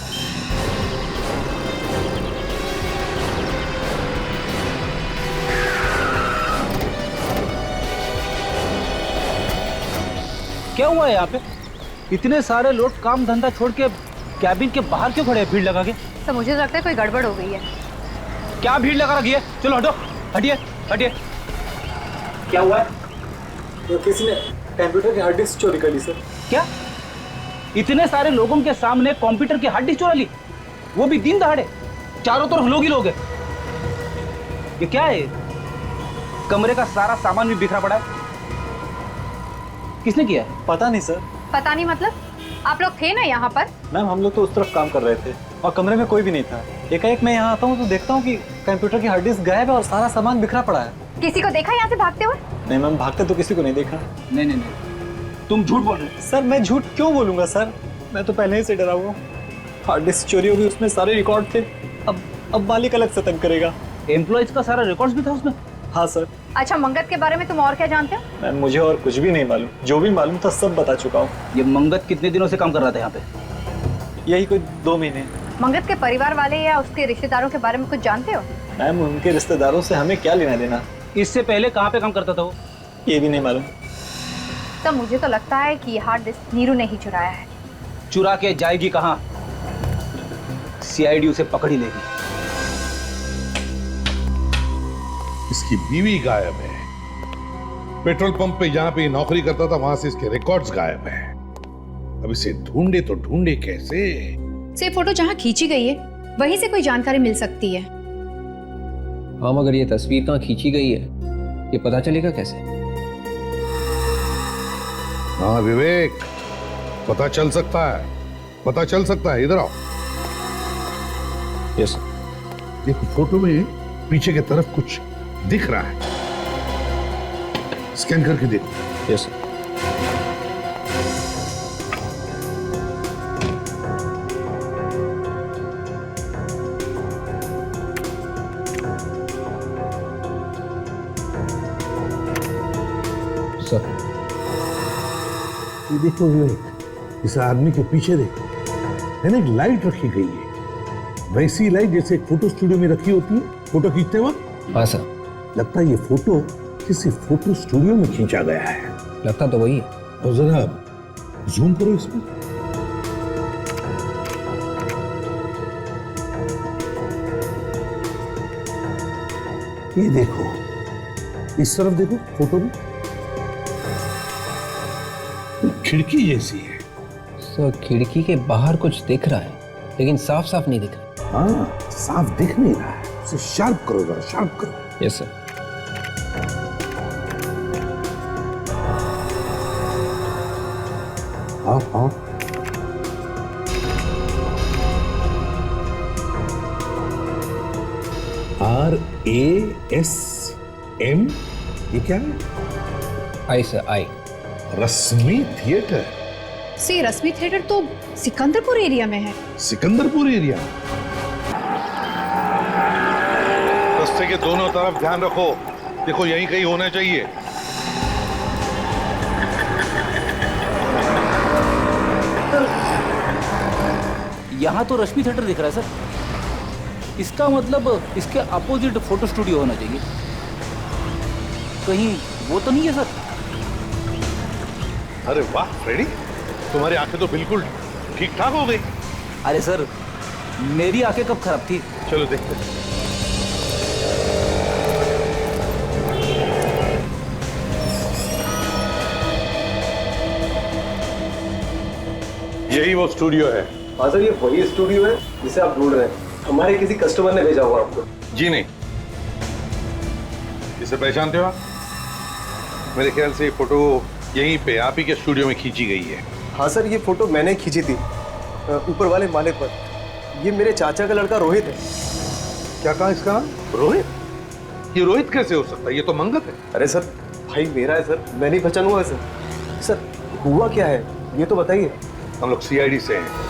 Speaker 12: क्या हुआ है यहाँ पे? इतने सारे लोग काम धंधा छोड़ के कैबिन के बाहर क्यों खड़े हैं भीड़ लगा के?
Speaker 4: तो मुझे तो लगता है कोई गड़बड़ हो गई है।
Speaker 12: क्या भीड़ लगा रखी है? चलो हटो, हटिए हटिए। क्या हुआ है?
Speaker 13: तो किसी ने कंप्यूटर की हार्ड डिस्क चोरी कर ली सर।
Speaker 12: क्या? इतने सारे लोगों के सामने कंप्यूटर की हार्ड डिस्क चुरा ली, वो भी दिन दहाड़े? चारों तरफ लोग ही लोग हैं। ये क्या है? कमरे का सारा सामान भी बिखरा पड़ा है। किसने किया है?
Speaker 13: पता नहीं सर।
Speaker 4: पता नहीं मतलब? आप लोग थे ना यहाँ पर?
Speaker 13: मैम, हम लोग तो उस तरफ काम कर रहे थे और कमरे में कोई भी नहीं था। एकाएक मैं यहाँ आता हूँ तो देखता हूँ कि कंप्यूटर की हार्ड डिस्क गायब है और सारा सामान बिखरा पड़ा है।
Speaker 4: किसी को देखा यहाँ से भागते हुए?
Speaker 13: नहीं मैम, भागते तो किसी को नहीं देखा।
Speaker 12: नहीं नहीं नहीं, तुम झूठ बोल रहे हो।
Speaker 13: सर, मैं झूठ क्यों बोलूंगा सर? मैं तो पहले ही से डरा हुआ। हार्ड डिस्क चोरी होगी, उसमें सारे रिकॉर्ड थे। अब मालिक अलग से तंग करेगा।
Speaker 12: एम्प्लॉइज का सारा रिकॉर्ड्स भी था उसमें?
Speaker 13: हाँ सर।
Speaker 4: अच्छा, मंगत के बारे में तुम और क्या जानते हो?
Speaker 13: मैम, मुझे और कुछ भी नहीं मालूम। जो भी मालूम था सब बता चुका हूँ।
Speaker 12: ये मंगत कितने दिनों से काम कर रहा था यहाँ पे?
Speaker 13: यही कोई 2 महीने।
Speaker 4: मंगत के परिवार वाले या उसके रिश्तेदारों के बारे में कुछ जानते हो?
Speaker 13: मैम, उनके रिश्तेदारों से हमें क्या लेना देना?
Speaker 12: इससे पहले कहाँ पे काम करता था वो?
Speaker 13: ये भी नहीं मालूम।
Speaker 4: तो मुझे तो लगता है कि हार्ड डिस्क नीरू ने ही चुराया है।
Speaker 12: चुरा के जाएगी कहाँ? सीआईडी उसे पकड़ ही लेगी।
Speaker 5: इसकी बीवी गायब है। पेट्रोल पंप पे जहां पे ये नौकरी करता था वहां से इसके रिकॉर्ड्स गायब हैं। अब इसे ढूंढे तो ढूंढे कैसे?
Speaker 4: से फोटो जहाँ खींची गई है वहीं से कोई जानकारी मिल सकती है।
Speaker 1: हाँ, मगर ये तस्वीर कहाँ खींची गई है ये पता चलेगा कैसे?
Speaker 5: हाँ विवेक, पता चल सकता है, पता चल सकता है। इधर आओ।
Speaker 1: Yes sir.
Speaker 5: देखो, फोटो में पीछे की तरफ कुछ दिख रहा है। स्कैन करके देखो।
Speaker 1: Yes sir. सर,
Speaker 5: ये देखो विवेक, इस आदमी के पीछे देखो, है ना, एक लाइट रखी गई है। वैसी लाइट जैसे एक फोटो स्टूडियो में रखी होती है फोटो खींचते वक्त।
Speaker 1: हाँ सर।
Speaker 5: लगता है ये फोटो किसी फोटो स्टूडियो में खींचा गया है।
Speaker 1: लगता तो वही है।
Speaker 5: और जरा जूम करो इसमें। ये देखो, इस तरफ देखो फोटो में खिड़की जैसी है।
Speaker 1: सर, खिड़की के बाहर कुछ दिख रहा है लेकिन साफ साफ नहीं दिख रहा।
Speaker 5: हाँ, साफ दिख नहीं रहा है। उसे शार्प करो, जरा शार्प करो।
Speaker 1: Yes sir.
Speaker 5: हाँ हाँ, RASM, ये क्या है?
Speaker 1: आई सर, आई।
Speaker 5: रश्मि थिएटर।
Speaker 4: सी रश्मि थिएटर तो सिकंदरपुर एरिया में है।
Speaker 5: सिकंदरपुर एरिया? रास्ते के दोनों तरफ ध्यान रखो, देखो यहीं कहीं होना चाहिए।
Speaker 12: यहाँ तो रश्मि थिएटर दिख रहा है सर। इसका मतलब इसके अपोजिट फोटो स्टूडियो होना चाहिए। कहीं वो तो नहीं है सर?
Speaker 5: अरे वाह फ्रेडी, तुम्हारी आंखें तो बिल्कुल ठीक ठाक हो गई।
Speaker 12: अरे सर, मेरी आंखें कब खराब थी?
Speaker 5: चलो देखते हैं। यही वो स्टूडियो है
Speaker 9: हाँ सर, ये वही स्टूडियो है जिसे आप ढूंढ रहे हैं। हमारे किसी कस्टमर ने भेजा हुआ आपको।
Speaker 5: जी नहीं। इसे पहचानते हो आप? मेरे ख्याल से ये फोटो यहीं पे आप ही के स्टूडियो में खींची गई है।
Speaker 9: हाँ सर, ये फोटो मैंने खींची थी ऊपर वाले माले पर। ये मेरे चाचा का लड़का रोहित है।
Speaker 5: क्या कहा इसका नाम? रोहित? ये रोहित कैसे हो सकता है? ये तो मंगत है।
Speaker 9: अरे सर, भाई मेरा है सर, मैं नहीं पहचानूंगा सर। सर हुआ क्या है ये तो बताइए।
Speaker 5: हम लोग सीआईडी से हैं।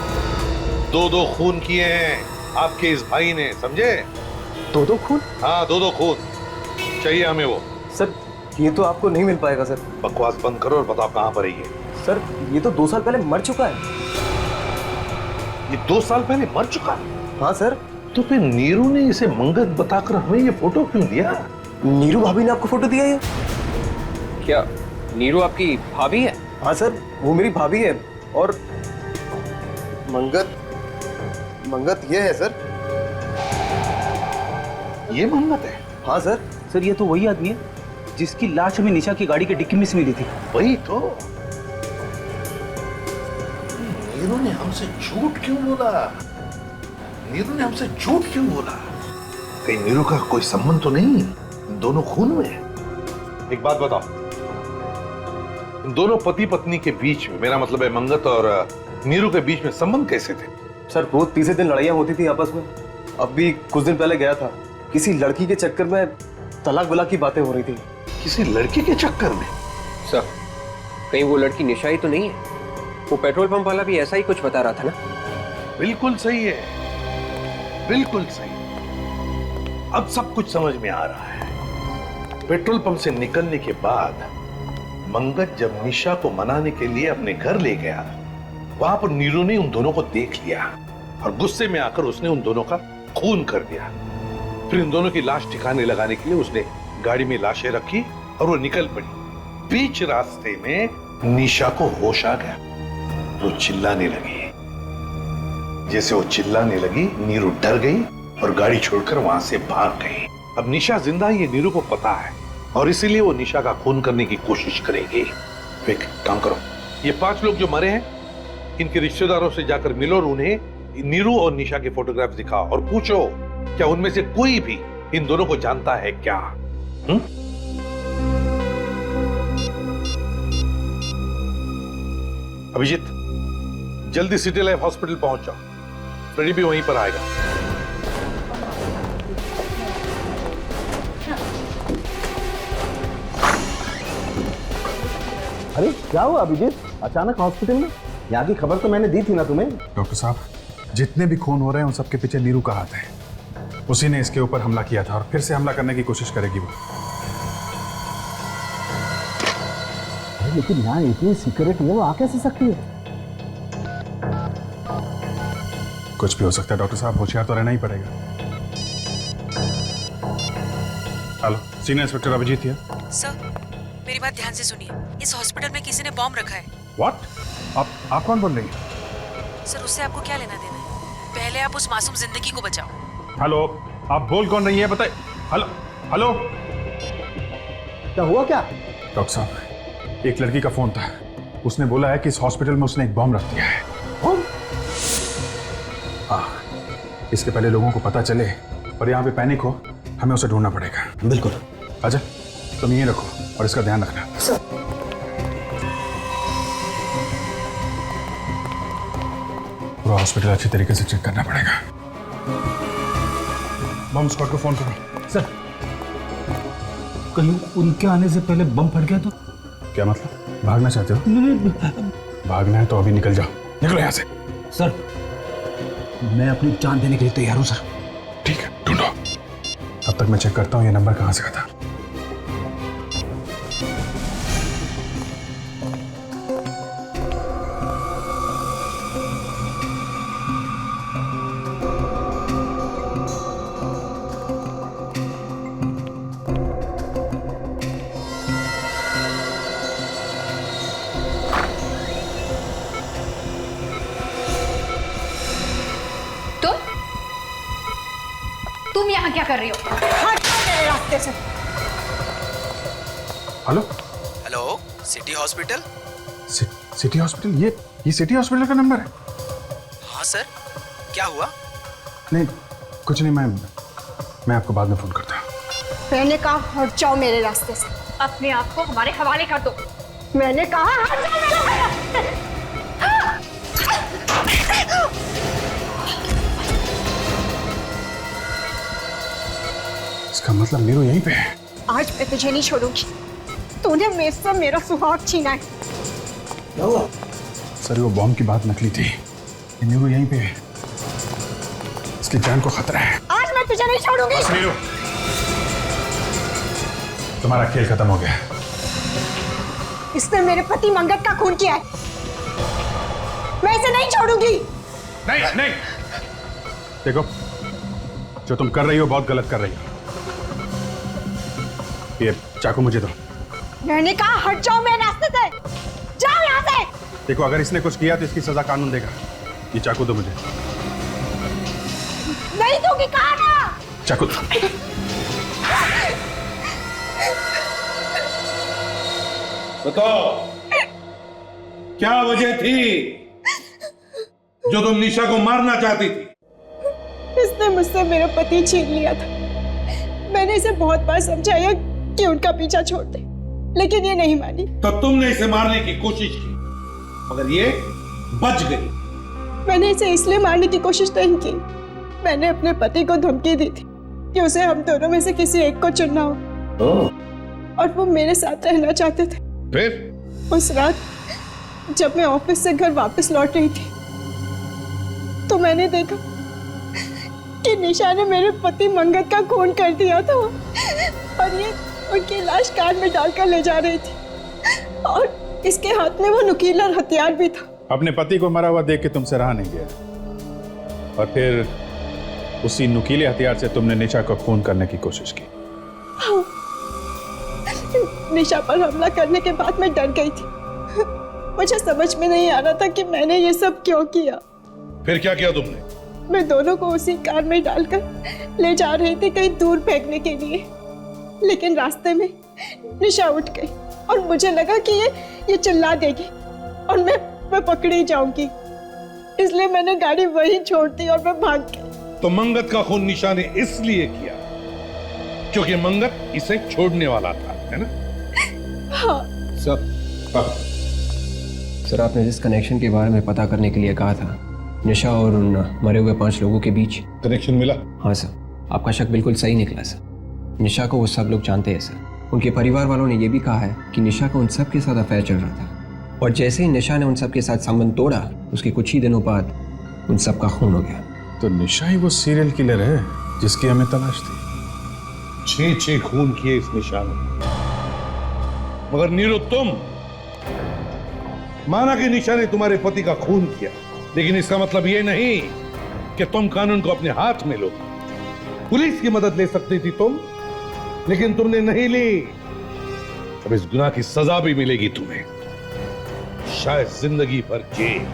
Speaker 5: 2 खून किए हैं आपके इस भाई ने, समझे?
Speaker 9: 2 खून?
Speaker 5: हाँ, 2 खून चाहिए हमें वो।
Speaker 9: सर ये तो आपको नहीं मिल पाएगा सर।
Speaker 5: बकवास बंद करो और बताओ कहाँ पर है ये।
Speaker 9: सर ये तो 2 साल पहले मर चुका है।
Speaker 5: ये 2 साल पहले मर चुका है?
Speaker 9: हाँ सर।
Speaker 5: तो फिर नीरू ने इसे मंगत बताकर हमें ये फोटो क्यों दिया?
Speaker 9: नीरू भाभी ने आपको फोटो दिया ये?
Speaker 1: क्या नीरू आपकी भाभी है?
Speaker 9: हाँ सर, वो मेरी भाभी है। और मंगत ये है सर।
Speaker 5: ये मंगत है?
Speaker 9: हाँ सर।
Speaker 12: सर ये तो वही आदमी है जिसकी लाश हमें निशा की गाड़ी के डिक्की में से मिली थी।
Speaker 5: वही तो। नीरू ने हमसे झूठ क्यों बोला? नीरू ने हमसे झूठ क्यों बोला? कहीं नीरू का कोई संबंध तो नहीं इन दोनों खून में? एक बात बताओ, इन दोनों पति पत्नी के बीच में, मेरा मतलब है मंगत और नीरू के बीच में संबंध कैसे थे?
Speaker 9: सर रोज तीसरे दिन लड़ाइयां होती थी आपस में। अब भी कुछ दिन पहले गया था, किसी लड़की के चक्कर में तलाक वलाक की बातें हो रही थी।
Speaker 5: किसी लड़की के चक्कर में?
Speaker 1: सर कहीं वो लड़की निशा ही तो नहीं है? वो पेट्रोल पंप वाला भी ऐसा ही कुछ बता रहा था ना?
Speaker 5: बिल्कुल सही है, बिल्कुल सही। अब सब कुछ समझ में आ रहा है। पेट्रोल पंप से निकलने के बाद मंगत जब निशा को मनाने के लिए अपने घर ले गया, वहां पर नीरू ने उन दोनों को देख लिया और गुस्से में आकर उसने उन दोनों का खून कर दिया। फिर इन दोनों की लाश ठिकाने लगाने के लिए उसने गाड़ी में लाशें रखी और वो निकल पड़ी। बीच रास्ते में निशा को होश आ गया, वो चिल्लाने लगी। जैसे वो चिल्लाने लगी, नीरू डर गई और गाड़ी छोड़कर वहां से भाग गई। अब निशा जिंदा है ये नीरू को पता है और इसीलिए वो निशा का खून करने की कोशिश करेगी। एक काम करो, ये 5 लोग जो मरे हैं इनके रिश्तेदारों से जाकर मिलो और उन्हें नीरू और निशा के फोटोग्राफ दिखाओ और पूछो क्या उनमें से कोई भी इन दोनों को जानता है क्या? अभिजीत, जल्दी सिटी लाइफ हॉस्पिटल पहुंच जाओ। फ्रेडी भी वहीं पर आएगा।
Speaker 7: अरे क्या हुआ अभिजीत, अचानक हॉस्पिटल में? यहाँ की खबर तो मैंने दी थी ना तुम्हें।
Speaker 11: डॉक्टर साहब, जितने भी खून हो रहे हैं उन सबके पीछे नीरू का हाथ है। उसी ने इसके ऊपर हमला किया था और फिर से हमला करने की कोशिश करेगी वो।
Speaker 7: अरे लेकिन यहाँ इतनी सिक्योरिटी है, वो आ कैसे सकती है?
Speaker 11: कुछ भी हो सकता है डॉक्टर साहब, होशियार तो रहना ही पड़ेगा। हेलो, सीनियर इंस्पेक्टर अभिजीत है।
Speaker 16: सर मेरी बात ध्यान से सुनिए, इस हॉस्पिटल में किसी ने बॉम्ब रखा है।
Speaker 11: व्हाट? आप कौन बोल रही हैं?
Speaker 16: सर उससे आपको क्या लेना देना है? पहले आप उस मासूम जिंदगी को बचाओ।
Speaker 11: हेलो, आप बोल कौन रही है बताइए। हेलो हेलो,
Speaker 7: क्या हुआ क्या?
Speaker 11: डॉक्टर साहब, एक लड़की का फोन था, उसने बोला है कि इस हॉस्पिटल में उसने एक बॉम्ब रख दिया है। हाँ, इसके पहले लोगों को पता चले और यहाँ पे पैनिक हो, हमें उसे ढूंढना पड़ेगा।
Speaker 17: बिल्कुल।
Speaker 11: अजय तुम ये रखो और इसका ध्यान रखना। पूरा हॉस्पिटल अच्छी तरीके से चेक करना पड़ेगा। बम स्क्वाड को फोन करो।
Speaker 12: सर कहीं उनके आने से पहले बम फट गया तो?
Speaker 11: क्या मतलब, भागना चाहते हो? भागना है तो अभी निकल जाओ, निकलो यहाँ से।
Speaker 12: सर मैं अपनी जान देने के लिए तैयार हूँ सर।
Speaker 11: ठीक है, ढूंढो। तब तक मैं चेक करता हूँ ये नंबर कहाँ से आता।
Speaker 4: तुम यहाँ क्या कर रही हो?
Speaker 15: हट मेरे रास्ते से।
Speaker 11: Hello
Speaker 18: hello, city hospital?
Speaker 11: City hospital? ये सिटी हॉस्पिटल का नंबर है?
Speaker 18: हाँ
Speaker 12: सर, क्या हुआ?
Speaker 11: नहीं कुछ नहीं, मैं आपको बाद में फोन करता हूँ।
Speaker 15: मैंने कहा हट जाओ मेरे रास्ते से।
Speaker 14: अपने आप को हमारे हवाले कर दो।
Speaker 15: मैंने कहा हट जाओ मेरे
Speaker 11: इसका मतलब नीरू यहीं पे है।
Speaker 15: आज मैं तुझे नहीं छोड़ूंगी। तूने मेरे से मेरा सुहाग छीना है।
Speaker 11: क्या हुआ? सर वो बॉम्ब की बात नकली थी। नीरू यहीं पे है, इसकी जान को खतरा है।
Speaker 15: आज मैं तुझे नहीं छोड़ूंगी।
Speaker 11: नीरू, तुम्हारा खेल खत्म हो गया।
Speaker 15: इसने मेरे पति मंगत का खून किया है। मैं इसे नहीं छोड़ूंगी।
Speaker 11: नहीं नहीं, देखो जो तुम कर रही हो बहुत गलत कर रही हो। ये चाकू मुझे दो।
Speaker 15: मैंने कहा हट जाओ मेरे रास्ते से। जाओ यहाँ से।
Speaker 11: देखो अगर इसने कुछ किया तो इसकी सजा कानून देगा। ये चाकू दो मुझे।
Speaker 15: नहीं दूंगी, कहा ना।
Speaker 11: चाकू दो।
Speaker 5: बताओ क्या वजह थी जो तुम निशा को मारना चाहती थी?
Speaker 15: इसने मुझसे मेरा पति छीन लिया था। मैंने इसे बहुत बार समझाया कि उनका पीछा छोड़ दे, लेकिन ये नहीं मानी।
Speaker 5: तो तुमने इसे मारने की कोशिश की, मगर ये बच गई।
Speaker 15: मैंने इसे इसलिए मारने की कोशिश नहीं की। मैंने अपने पति को धमकी दी थी कि उसे हम दोनों में से किसी एक को चुनना हो, और वो मेरे साथ रहना चाहते थे।
Speaker 5: फिर
Speaker 15: उस रात जब मैं ऑफिस से घर वापस लौट रही थी तो मैंने देखा कि निशा ने मेरे पति मंगत का खून कर दिया था, और ये उनकी लाश कार में डालकर ले जा रही थी, और इसके हाथ में वो नुकीला हथियार भी था।
Speaker 11: अपने पति को मरा हुआ देख के तुमसे रहा नहीं गया, और फिर उसी नुकीले हथियार से तुमने निशा को खून करने की कोशिश की।
Speaker 15: हाँ। निशा पर हमला करने के बाद मैं डर गई थी। मुझे समझ में नहीं आ रहा था कि मैंने ये सब क्यों किया।
Speaker 5: फिर क्या किया तुमने?
Speaker 15: मैं दोनों को उसी कार में डालकर ले जा रही थी कहीं दूर फेंकने के लिए, लेकिन रास्ते में निशा उठ गई और मुझे लगा कि ये चिल्ला देगी और मैं पकड़ी जाऊंगी, इसलिए मैंने गाड़ी वहीं छोड़ दी और मैं भाग गई।
Speaker 5: तो मंगत का खून निशा ने इसलिए किया क्योंकि मंगत इसे छोड़ने वाला था, है ना?
Speaker 15: हाँ।
Speaker 1: सर आपने जिस कनेक्शन के बारे में पता करने के लिए कहा था, निशा और उन मरे हुए 5 लोगों के बीच
Speaker 5: कनेक्शन मिला?
Speaker 1: हाँ सर, आपका शक बिल्कुल सही निकला सर। निशा को वो सब लोग जानते हैं सर। उनके परिवार वालों ने यह भी कहा है कि निशा का उन सब के साथ अफेयर चल रहा था, और जैसे ही निशा ने उन सब के साथ संबंध तोड़ा, उसके कुछ ही दिनों बाद उन सब का खून हो गया।
Speaker 11: तो निशा ही वो सीरियल किलर है जिसकी हमें तलाश थी।
Speaker 5: 6 खून किए इस निशा ने। मगर नीरू, तुम माना कि निशा ने तुम्हारे पति का खून किया, लेकिन इसका मतलब ये नहीं कि तुम कानून को अपने हाथ में लो। पुलिस की मदद ले सकती थी तुम, लेकिन तुमने नहीं ली। अब इस गुनाह की सजा भी मिलेगी तुम्हें, शायद जिंदगी भर जेल।